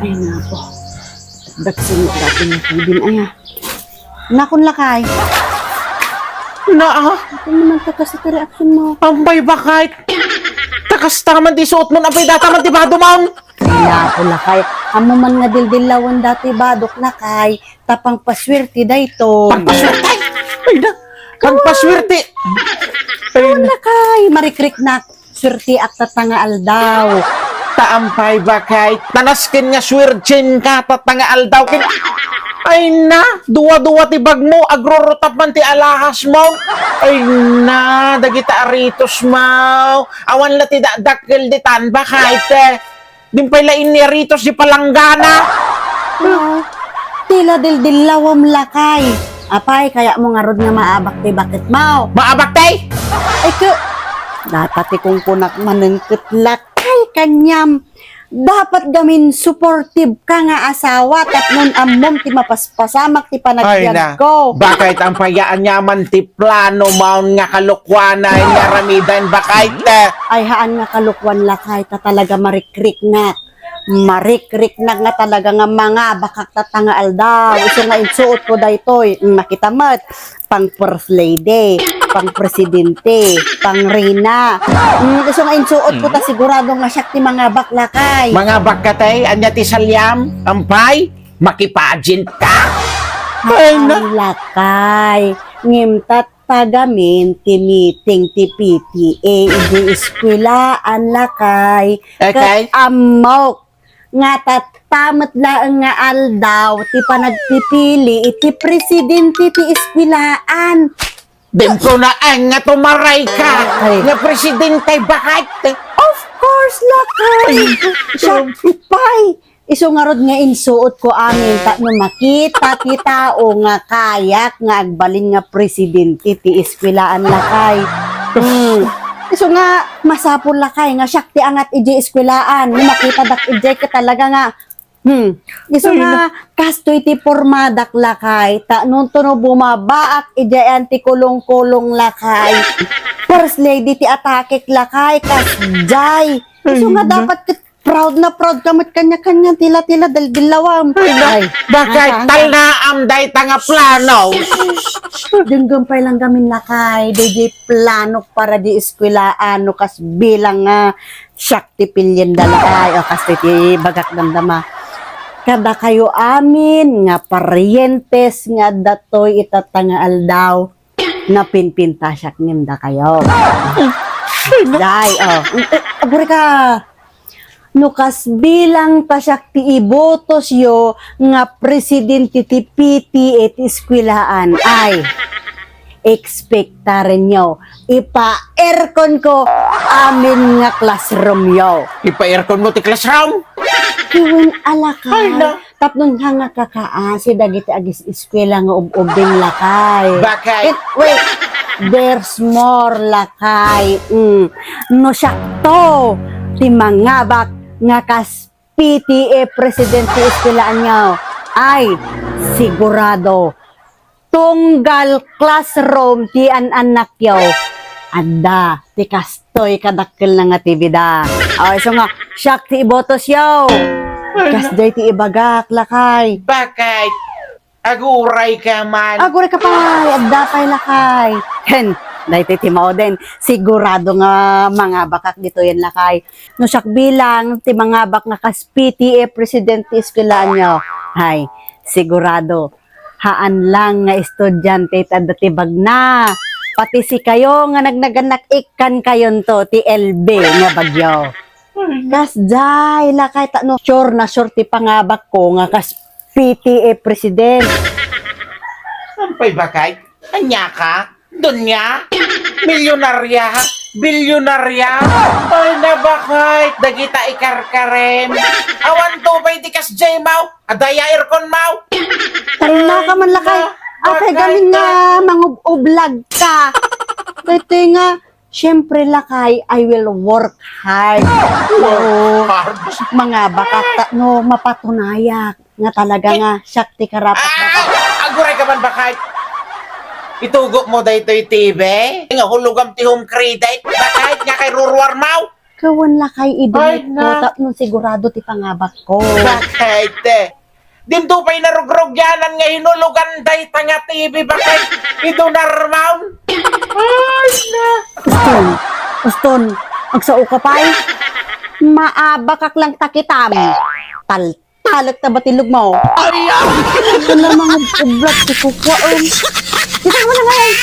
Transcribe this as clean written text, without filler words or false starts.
Ay nga po. Daksin dati na tibin ay ha. Nakon lakay. Na Ito naman takas sa reaction mo. ambay bakit? Takas taman di suot mo na pay dataman di ba dumaon? Kaya po lakay. Amo man nga dildilawan dati badok lakay. Tapang paswerte dayto. Pagpaswerte! Ay na! Pagpaswerte! Ay na! Lakay. Marikrik na. Swerte at tatangaal daw. Taampay bakit? Tanaskin nga swirtsin ka tatangaal daw kin. Ay na! Duwa-duwa ti bag mo. Agrorotap man ti alahas mo. Ay na! Dagita aritos mo. Awan la ti dakil di tan bakit eh. Dimpay lain ni aritos di palanggana. Ah, tila dildilawam lakay. Apay, kaya mo nga rod nga maabak ti bakit mo. Maabak tay! Ay ka, datati kong punak manengkit lakay kanyam. Dapat gamin supportive ka nga asawa tapnon amom ti mapaspasamak ti Ay panagyan na! ko. Bakit ang payaan nyaman ti plano maun nga kalukwana nga ramidan bakit eh. Ay haan nga kalukwan lakay ta talaga marikrik nga. Marikrik na nga talaga nga mga bakak tatangaal daw. Iso nga insuot ko daytoy. Nakita mat. Pang first lady, pang presidente, pang rina. Iso nga insuot ko ta sigurado nga siya ti mga baklakay. Mga bakatay, anya ti salyam, ampay, makipagent ka. Ay na! Ang lakay. Ngimtat pagamin ti meeting ti PTA di eskwelaan lakay. Okay. Kat amok nga tatamat laeng nga aldaw ti panagpipili iti presidente ti eskwelaan. Dentro na ang nga tumaray ka. Ay. Nga presidente bakit? Of course lakay. Siya pay. Iso nga rod nga insuot ko amin ta no makita ti tao nga kayak nga agbalin nga presidente ti eskwelaan lakay. Iso nga masapol lakay nga siya ti angat ije eskwelaan no makita dak ije ka talaga nga iso nga kastoy ti pormadak lakay ta nun to no bumabaak ije anti kulong-kulong lakay. First lady ti atakek lakay kas jay. Iso nga dapat proud na proud kamot kanya-kanya tila-tila dalbilawam. Ay, Bakit talnaam day tanga plano? Denggumpay lang gamin lakay. Di plano para di eskwelaan no kas bilang nga Shakti pilyen dalakay o kas ti bagak damdama. Kada kayo amin nga parientes nga datoy itatangaal daw na pinpinta siyak nimda kayo. Day, aburi ka. Nukas bilang pasyak ti ibotos yo nga presidente ti PTA ti eskwelaan ay expectaren nyo ipa-aircon ko amin nga classroom yo. Ipa-aircon mo ti classroom? Kiwin alakay. Ay, na. Tapnon nga nga kakaasi dagiti agis eskwela nga ubing lakay. Bakit? Wait, there's more lakay. No sakto ti mangabak nga kas PTA presidente eskwelaan nyo ay sigurado tunggal classroom ti anak yo adda ti kastoy kadakkel na nga tibida. Ay so nga siyak ti ibotos yo kas day ti ibagak lakay. Bakit? Aguray ka man. Agure ka pa adda pay lakay. Hen dahil ti mao din, sigurado nga mga bakak dito yan lakay. No siyak bilang, ti mga bak nga kas PTA presidente eskwelaan nyo. Hay, sigurado. Haan lang nga estudyante tadatibag na. Pati si kayo nga nagnaganak ikan kayon to, ti LB nga bagyo. Kas jay, lakay ta no. Sure na sure ti pangabak ko nga kas PTA president. Ampay bakit? Anya ka? Dunya? Milyonarya? Bilyonarya? Ay na bakit? Dagita ikarkaren. Awan to ba di kas jay mau? Adaya aircon mau? Tanda ka man lakay. Atay galing nga mangublag ka. Dito nga, syempre lakay, I will work hard. Oo. Mga bakata, no, mapatunayak. Nga talaga nga, syakti karapat na. Aguray ka man bakit? Itugo mo dahito yung TV? Nga hulugam ti home credit? Bakit nga kay Ruruar mau? Kawan la kay Ay, ibalik ko, na. tapno sigurado ti pangabak ko. Bakit eh? Dinto pa'y narugrogyanan nga hinulugan day tanga TV bakit? Ito narmaw? Ay na! Uston, agsao ka pa'y. Maabakak lang takitam. Talak na batilog mo. Ay ah! Ito na mga ublat si Kukwa. Kita mo na ngayon.